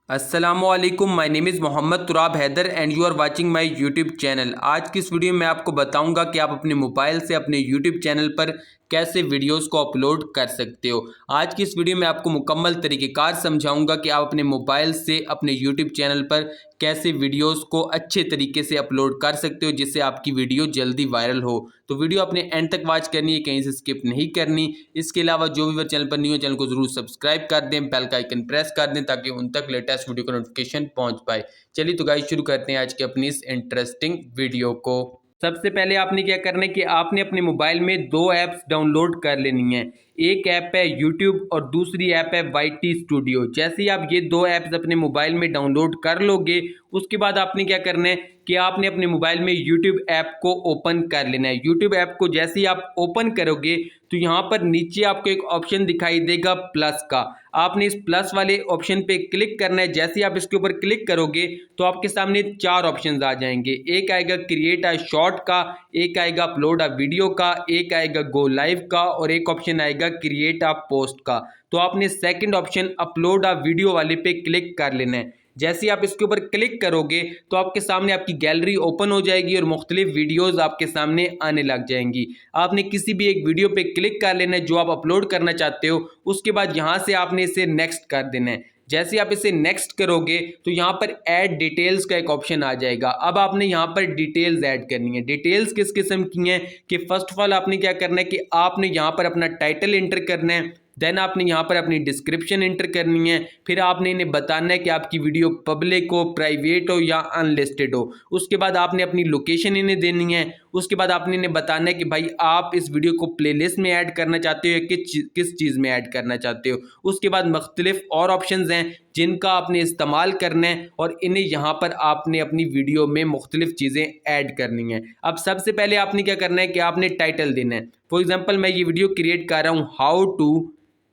अस्सलामुअलैकुम, my name is Mohammad Turab Haider and you are watching my YouTube channel. आज की इस वीडियो में आपको बताऊंगा कि आप अपने मोबाइल से अपने यूट्यूब चैनल पर कैसे वीडियोस को अपलोड कर सकते हो। आज की इस वीडियो में आपको मुकम्मल तरीक़ेकार समझाऊंगा कि आप अपने मोबाइल से अपने यूट्यूब चैनल पर कैसे वीडियोस को अच्छे तरीके से अपलोड कर सकते हो जिससे आपकी वीडियो जल्दी वायरल हो। तो वीडियो अपने एंड तक वॉच करनी है, कहीं से स्किप नहीं करनी। इसके अलावा जो भी चैनल पर न्यू है चैनल को जरूर सब्सक्राइब कर दें, बेल का आइकन प्रेस कर दें ताकि उन तक लेटेस्ट वीडियो का नोटिफिकेशन पहुंच पाए। चलिए तो गाइस शुरू करते हैं आज की अपनी इस इंटरेस्टिंग वीडियो को। सबसे पहले आपने क्या करना है कि आपने अपने मोबाइल में दो ऐप्स डाउनलोड कर लेनी है। एक ऐप है यूट्यूब और दूसरी ऐप है YT स्टूडियो। जैसे ही आप ये दो ऐप्स अपने मोबाइल में डाउनलोड कर लोगे उसके बाद आपने क्या करना है कि आपने अपने मोबाइल में यूट्यूब ऐप को ओपन कर लेना है। यूट्यूब ऐप को जैसे ही आप ओपन करोगे तो यहाँ पर नीचे आपको एक ऑप्शन दिखाई देगा प्लस का। आपने इस प्लस वाले ऑप्शन पे क्लिक करना है। जैसे ही आप इसके ऊपर क्लिक करोगे तो आपके सामने चार ऑप्शंस आ जाएंगे। एक आएगा क्रिएट अ शॉर्ट का, एक आएगा अपलोड अ वीडियो का, एक आएगा गो लाइव का और एक ऑप्शन आएगा क्रिएट अ पोस्ट का। तो आपने second option upload a video वाले पे क्लिक कर लेना है। जैसे ही आप इसके ऊपर क्लिक करोगे तो आपके सामने आपकी गैलरी ओपन हो जाएगी और मुख्तलिफ वीडियोस आपके सामने आने लग जाएंगी। आपने किसी भी एक वीडियो पे क्लिक कर लेना है जो आप अपलोड करना चाहते हो। उसके बाद यहाँ से आपने इसे नेक्स्ट कर देना है। जैसे आप इसे नेक्स्ट करोगे तो यहाँ पर ऐड डिटेल्स का एक ऑप्शन आ जाएगा। अब आपने यहाँ पर डिटेल्स ऐड करनी है। डिटेल्स किस किस्म की हैं कि फर्स्ट ऑफ ऑल आपने क्या करना है कि आपने यहाँ पर अपना टाइटल एंटर करना है, देन आपने यहाँ पर अपनी डिस्क्रिप्शन एंटर करनी है, फिर आपने इन्हें बताना है कि आपकी वीडियो पब्लिक हो, प्राइवेट हो या अनलिस्टेड हो। उसके बाद आपने अपनी लोकेशन इन्हें देनी है। उसके बाद आपने इन्हें बताना है कि भाई आप इस वीडियो को प्लेलिस्ट में ऐड करना चाहते हो या किस चीज़ में ऐड करना चाहते हो। उसके बाद मुख्तलिफ और ऑप्शंस हैं जिनका आपने इस्तेमाल करना है और इन्हें यहाँ पर आपने अपनी वीडियो में मुख्तलिफ चीज़ें ऐड करनी है। अब सबसे पहले आपने क्या करना है कि आपने टाइटल देना है। फॉर एग्जाम्पल मैं ये वीडियो क्रिएट कर रहा हूँ how to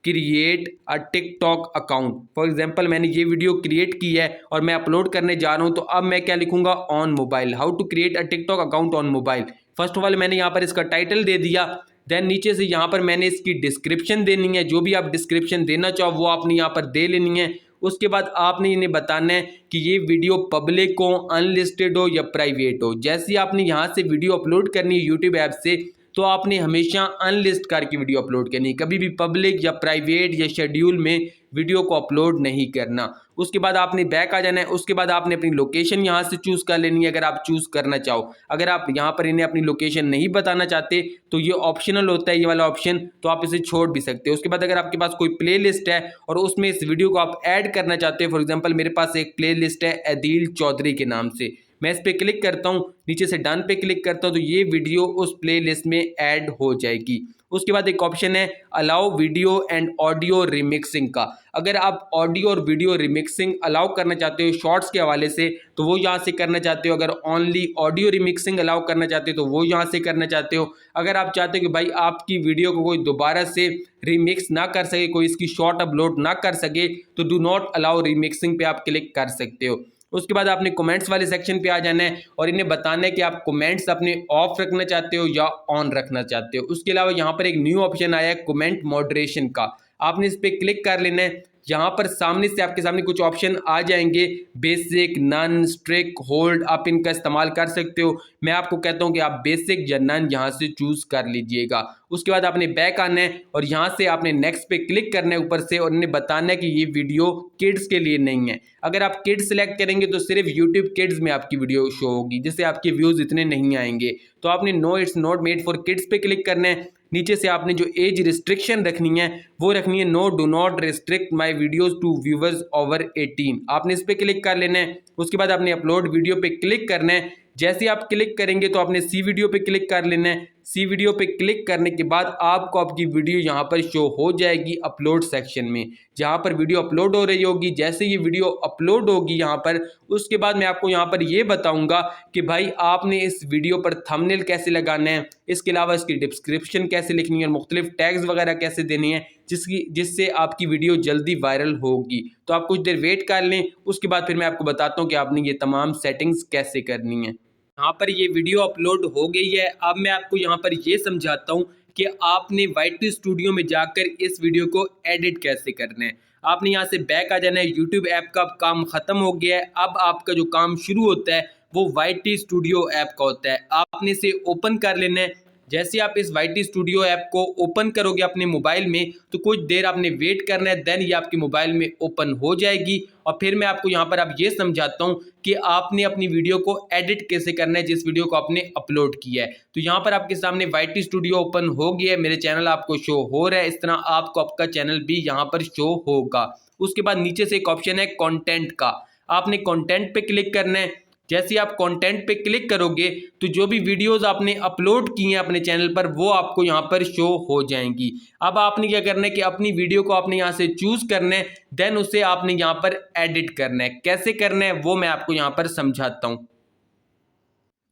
create a TikTok account. For example मैंने ये वीडियो क्रिएट की है और मैं अपलोड करने जा रहा हूं, तो अब मैं क्या लिखूंगा on mobile, how to create a TikTok account on mobile. First of all मैंने यहाँ पर इसका टाइटल दे दिया। देन नीचे से यहाँ पर मैंने इसकी डिस्क्रिप्शन देनी है। जो भी आप डिस्क्रिप्शन देना चाहो वो आपने यहाँ पर दे लेनी है। उसके बाद आपने इन्हें बताना है कि ये वीडियो पब्लिक हो, अनलिस्टेड हो या प्राइवेट हो। जैसे ही आपने यहाँ से वीडियो अपलोड करनी है यूट्यूब ऐप से तो आपने हमेशा अनलिस्ट करके वीडियो अपलोड करनी है। कभी भी पब्लिक या प्राइवेट या शेड्यूल में वीडियो को अपलोड नहीं करना। उसके बाद आपने बैक आ जाना है। उसके बाद आपने अपनी लोकेशन यहाँ से चूज़ कर लेनी है अगर आप चूज़ करना चाहो। अगर आप यहाँ पर इन्हें अपनी लोकेशन नहीं बताना चाहते तो ये ऑप्शनल होता है, ये वाला ऑप्शन, तो आप इसे छोड़ भी सकते हो। उसके बाद अगर आपके पास कोई प्ले लिस्ट है और उसमें इस वीडियो को आप ऐड करना चाहते हो, फॉर एग्जाम्पल मेरे पास एक प्ले लिस्ट है अदील चौधरी के नाम से, मैं इस पर क्लिक करता हूँ, नीचे से डन पे क्लिक करता हूँ तो ये वीडियो उस प्ले लिस्ट में ऐड हो जाएगी। उसके बाद एक ऑप्शन है allow video and audio remixing का। अगर आप ऑडियो और वीडियो रिमिक्सिंग अलाउ करना चाहते हो शॉर्ट्स के हवाले से तो वो यहाँ से करना चाहते हो। अगर ओनली ऑडियो रिमिक्सिंग अलाउ करना चाहते हो तो वो यहाँ से करना चाहते हो। अगर आप चाहते हो कि भाई आपकी वीडियो को कोई दोबारा से रिमिक्स ना कर सके, कोई इसकी शॉर्ट अपलोड ना कर सके, तो डू नॉट अलाउ रिमिक्सिंग पे आप क्लिक कर सकते हो। उसके बाद आपने कमेंट्स वाले सेक्शन पे आ जाना है और इन्हें बताना है कि आप कमेंट्स अपने ऑफ रखना चाहते हो या ऑन रखना चाहते हो। उसके अलावा यहाँ पर एक न्यू ऑप्शन आया है कमेंट मॉडरेशन का, आपने इस पर क्लिक कर लेना है। यहाँ पर सामने से आपके सामने कुछ ऑप्शन आ जाएंगे, बेसिक, नन, स्ट्रिक, होल्ड, आप इनका इस्तेमाल कर सकते हो। मैं आपको कहता हूँ कि आप बेसिक या नन यहाँ से चूज कर लीजिएगा। उसके बाद आपने बैक आना है और यहाँ से आपने नेक्स्ट पे क्लिक करना है ऊपर से और इन्हें बताना है कि ये वीडियो किड्स के लिए नहीं है। अगर आप किड्स सेलेक्ट करेंगे तो सिर्फ यूट्यूब किड्स में आपकी वीडियो शो होगी जिससे आपके व्यूज इतने नहीं आएंगे। तो आपने no it's not made for kids पे क्लिक करना है। नीचे से आपने जो एज रिस्ट्रिक्शन रखनी है वो रखनी है no do not restrict my videos to viewers over 18, आपने इस पे क्लिक कर लेना है। उसके बाद आपने अपलोड वीडियो पे क्लिक करना है। जैसे ही आप क्लिक करेंगे तो आपने सी वीडियो पे क्लिक कर लेना है। सी वीडियो पे क्लिक करने के बाद आपको आपकी वीडियो यहाँ पर शो हो जाएगी अपलोड सेक्शन में, जहाँ पर वीडियो अपलोड हो रही होगी। जैसे ये वीडियो अपलोड होगी यहाँ पर, उसके बाद मैं आपको यहाँ पर ये बताऊंगा कि भाई आपने इस वीडियो पर थंबनेल कैसे लगाना है, इसके अलावा इसकी डिस्क्रिप्शन कैसे लिखनी है, मुख्तलिफ टैग्स वगैरह कैसे देने हैं जिससे आपकी वीडियो जल्दी वायरल होगी। तो आप कुछ देर वेट कर लें, उसके बाद फिर मैं आपको बताता हूँ कि आपने ये तमाम सेटिंग्स कैसे करनी है। यहाँ पर ये वीडियो अपलोड हो गई है। अब मैं आपको यहाँ पर ये समझाता हूँ कि आपने YT स्टूडियो में जाकर इस वीडियो को एडिट कैसे करना है। आपने यहाँ से बैक आ जाना है। यूट्यूब ऐप का काम खत्म हो गया है। अब आपका जो काम शुरू होता है वो YT स्टूडियो ऐप का होता है। आपने इसे ओपन कर लेना है। जैसे आप इस YT स्टूडियो ऐप को ओपन करोगे अपने मोबाइल में तो कुछ देर आपने वेट करना है, देन ये आपके मोबाइल में ओपन हो जाएगी। और फिर मैं आपको यहाँ पर अब ये समझाता हूँ कि आपने अपनी वीडियो को एडिट कैसे करना है जिस वीडियो को आपने अपलोड किया है। तो यहाँ पर आपके सामने YT स्टूडियो ओपन हो गया है, मेरे चैनल आपको शो हो रहा है। इस तरह आपको आपका चैनल भी यहाँ पर शो होगा। उसके बाद नीचे से एक ऑप्शन है कंटेंट का, आपने कंटेंट पे क्लिक करना है। जैसे आप कंटेंट पे क्लिक करोगे तो जो भी वीडियोस आपने अपलोड किए हैं अपने चैनल पर वो आपको यहाँ पर शो हो जाएंगी। अब आपने क्या करना है कि अपनी वीडियो को आपने यहाँ से चूज करना है, देन उसे आपने यहाँ पर एडिट करना है। कैसे करना है वो मैं आपको यहाँ पर समझाता हूँ।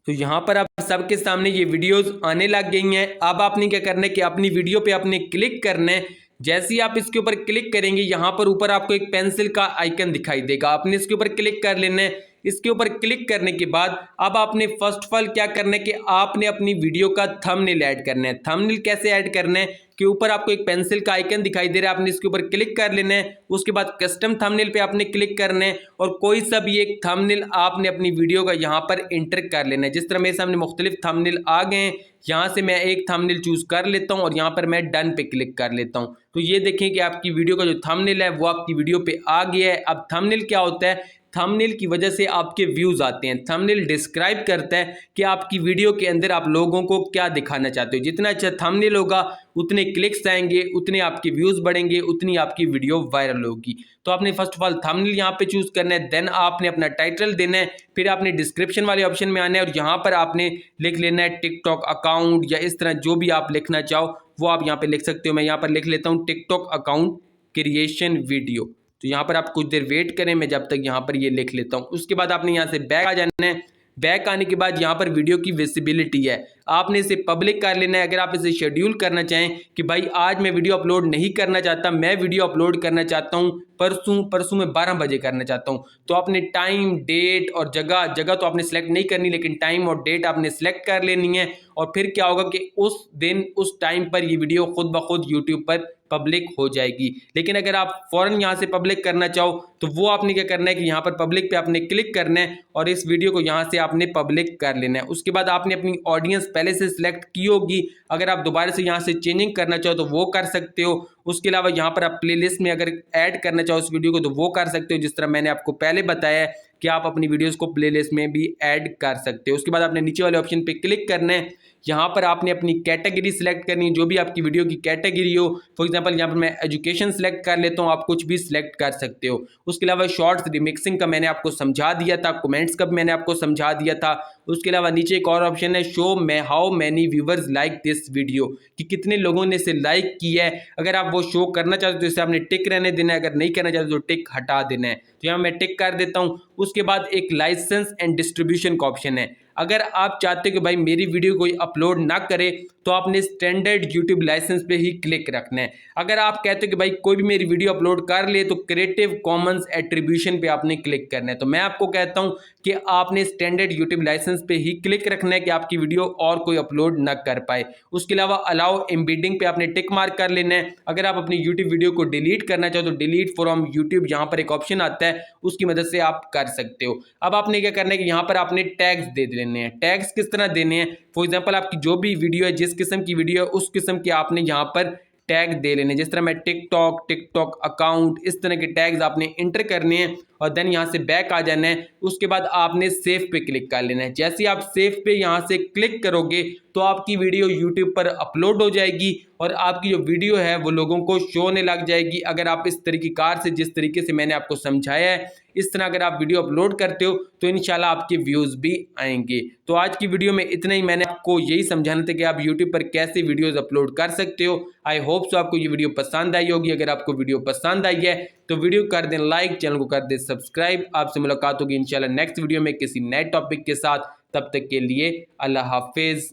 तो यहाँ पर आप सबके सामने ये वीडियोस आने लग गई हैं। अब आपने क्या करना है कि अपनी वीडियो पे आपने क्लिक करना है। जैसे ही आप इसके ऊपर क्लिक करेंगे यहाँ पर ऊपर आपको एक पेंसिल का आइकन दिखाई देगा, आपने इसके ऊपर क्लिक कर लेना है। इसके ऊपर क्लिक करने के बाद अब आपने फर्स्ट ऑफ ऑल क्या करना है कि आपने अपनी वीडियो का थंबनेल ऐड करना है। थंबनेल कैसे ऐड करना है कि ऊपर आपको एक पेंसिल का आइकन दिखाई दे रहा है, आपने इसके ऊपर क्लिक कर लेना है। उसके बाद कस्टम थंबनेल पे आपने क्लिक करना है और कोई सा भी एक थंबनेल आपने अपनी वीडियो का यहाँ पर इंटर कर लेना है। जिस तरह मेरे सामने मुख्तलिफ थंबनेल आ गए हैं, यहाँ से मैं एक थंबनेल चूज कर लेता हूँ और यहाँ पर मैं डन पे क्लिक कर लेता हूँ। तो ये देखें कि आपकी वीडियो का जो थंबनेल है वो आपकी वीडियो पे आ गया है। अब थंबनेल क्या होता है, थंबनेल की वजह से आपके व्यूज आते हैं। थंबनेल डिस्क्राइब करता है कि आपकी वीडियो के अंदर आप लोगों को क्या दिखाना चाहते हो। जितना अच्छा थंबनेल होगा उतने क्लिक्स आएंगे, उतने आपके व्यूज बढ़ेंगे, उतनी आपकी वीडियो वायरल होगी। तो आपने फर्स्ट ऑफ ऑल थंबनेल यहाँ पे चूज करना है, देन आपने अपना टाइटल देना है, फिर आपने डिस्क्रिप्शन वाले ऑप्शन में आना है और यहाँ पर आपने लिख लेना है टिकटॉक अकाउंट या इस तरह जो भी आप लिखना चाहो वो आप यहाँ पे लिख सकते हो। मैं यहाँ पर लिख लेता हूँ टिकटॉक अकाउंट क्रिएशन वीडियो। तो यहाँ पर आप कुछ देर वेट करें, मैं जब तक यहाँ पर ये लिख लेता हूँ। उसके बाद आपने यहाँ से बैक आ जाना है। बैक आने के बाद यहाँ पर वीडियो की विजिबिलिटी है, आपने इसे पब्लिक कर लेना है। अगर आप इसे शेड्यूल करना चाहें कि भाई आज मैं वीडियो अपलोड नहीं करना चाहता, मैं वीडियो अपलोड करना चाहता हूँ परसों में 12 बजे करना चाहता हूँ, तो आपने टाइम डेट और जगह तो आपने सेलेक्ट नहीं करनी, लेकिन टाइम और डेट आपने सेलेक्ट कर लेनी है। और फिर क्या होगा कि उस दिन उस टाइम पर ये वीडियो खुद ब खुद यूट्यूब पर पब्लिक हो जाएगी। लेकिन अगर आप फौरन यहाँ से पब्लिक करना चाहो तो वो आपने क्या करना है कि यहाँ पर पब्लिक पे आपने क्लिक करना है और इस वीडियो को यहाँ से आपने पब्लिक कर लेना है। उसके बाद आपने अपनी ऑडियंस पहले से सिलेक्ट की होगी, अगर आप दोबारा से यहाँ से चेंजिंग करना चाहो तो वो कर सकते हो। उसके अलावा यहाँ पर आप प्लेलिस्ट में अगर ऐड करना चाहो उस वीडियो को तो वो कर सकते हो, जिस तरह मैंने आपको पहले बताया है कि आप अपनी वीडियोस को प्लेलिस्ट में भी ऐड कर सकते हो। उसके बाद आपने नीचे वाले ऑप्शन पे क्लिक करना है। यहाँ पर आपने अपनी कैटेगरी सिलेक्ट करनी है, जो भी आपकी वीडियो की कैटेगरी हो। फॉर एग्जांपल यहाँ पर मैं एजुकेशन सिलेक्ट कर लेता हूँ, आप कुछ भी सिलेक्ट कर सकते हो। उसके अलावा शॉर्ट्स रिमिक्सिंग का मैंने आपको समझा दिया था, कमेंट्स का भी मैंने आपको समझा दिया था। उसके अलावा नीचे एक और ऑप्शन है शो में how many viewers like this video, कि कितने लोगों ने इसे लाइक किया है। अगर आप वो शो करना चाहते हो तो इसे आपने टिक रहने देना है, अगर नहीं करना चाहते तो टिक हटा देना है। तो यहाँ मैं टिक कर देता हूँ। उसके बाद एक लाइसेंस एंड डिस्ट्रीब्यूशन का ऑप्शन है, अगर आप चाहते हो कि भाई मेरी वीडियो कोई अपलोड ना करे तो आपने स्टैंडर्ड यूट्यूब लाइसेंस पे ही क्लिक रखना है। अगर आप कहते हो कि भाई कोई भी मेरी वीडियो अपलोड कर ले तो क्रिएटिव कॉमन्स एट्रीब्यूशन पे आपने क्लिक करना है। तो मैं आपको कहता हूं कि आपने स्टैंडर्ड यूट्यूब लाइसेंस पे ही क्लिक रखना है कि आपकी वीडियो और कोई अपलोड ना कर पाए। उसके अलावा अलाउ एम्बेडिंग पे आपने टिक मार्क कर लेना है। अगर आप अपनी यूट्यूब वीडियो को डिलीट करना चाहो तो डिलीट फ्रॉम यूट्यूब यहाँ पर एक ऑप्शन आता है, उसकी मदद से आप कर सकते हो। अब आपने क्या करना है कि यहाँ पर आपने टैग्स दे देने हैं। टैग्स किस तरह देने हैं, फॉर एग्जांपल आपकी जो भी वीडियो है, जिस किस्म की वीडियो है उस किस्म के आपने यहाँ पर टैग दे लेने। जिस तरह मैं टिकटॉक अकाउंट, इस तरह के टैग्स आपने इंटर करने हैं और देन यहाँ से बैक आ जाना है। उसके बाद आपने सेव पे क्लिक कर लेना है। जैसे ही आप सेव पे यहाँ से क्लिक करोगे तो आपकी वीडियो यूट्यूब पर अपलोड हो जाएगी और आपकी जो वीडियो है वो लोगों को शो होने लग जाएगी। अगर आप इस तरीक़ेकार से, जिस तरीके से मैंने आपको समझाया है, इस तरह अगर आप वीडियो अपलोड करते हो तो इंशाल्लाह आपके व्यूज़ भी आएंगे। तो आज की वीडियो में इतना ही, मैंने आपको यही समझाना था कि आप यूट्यूब पर कैसे वीडियोज़ अपलोड कर सकते हो। आई होप सो आपको ये वीडियो पसंद आई होगी। अगर आपको वीडियो पसंद आई है तो वीडियो कर दें लाइक, चैनल को कर दें सब्सक्राइब। आपसे मुलाकात होगी इंशाल्लाह नेक्स्ट वीडियो में किसी नए टॉपिक के साथ। तब तक के लिए अल्लाह हाफिज़।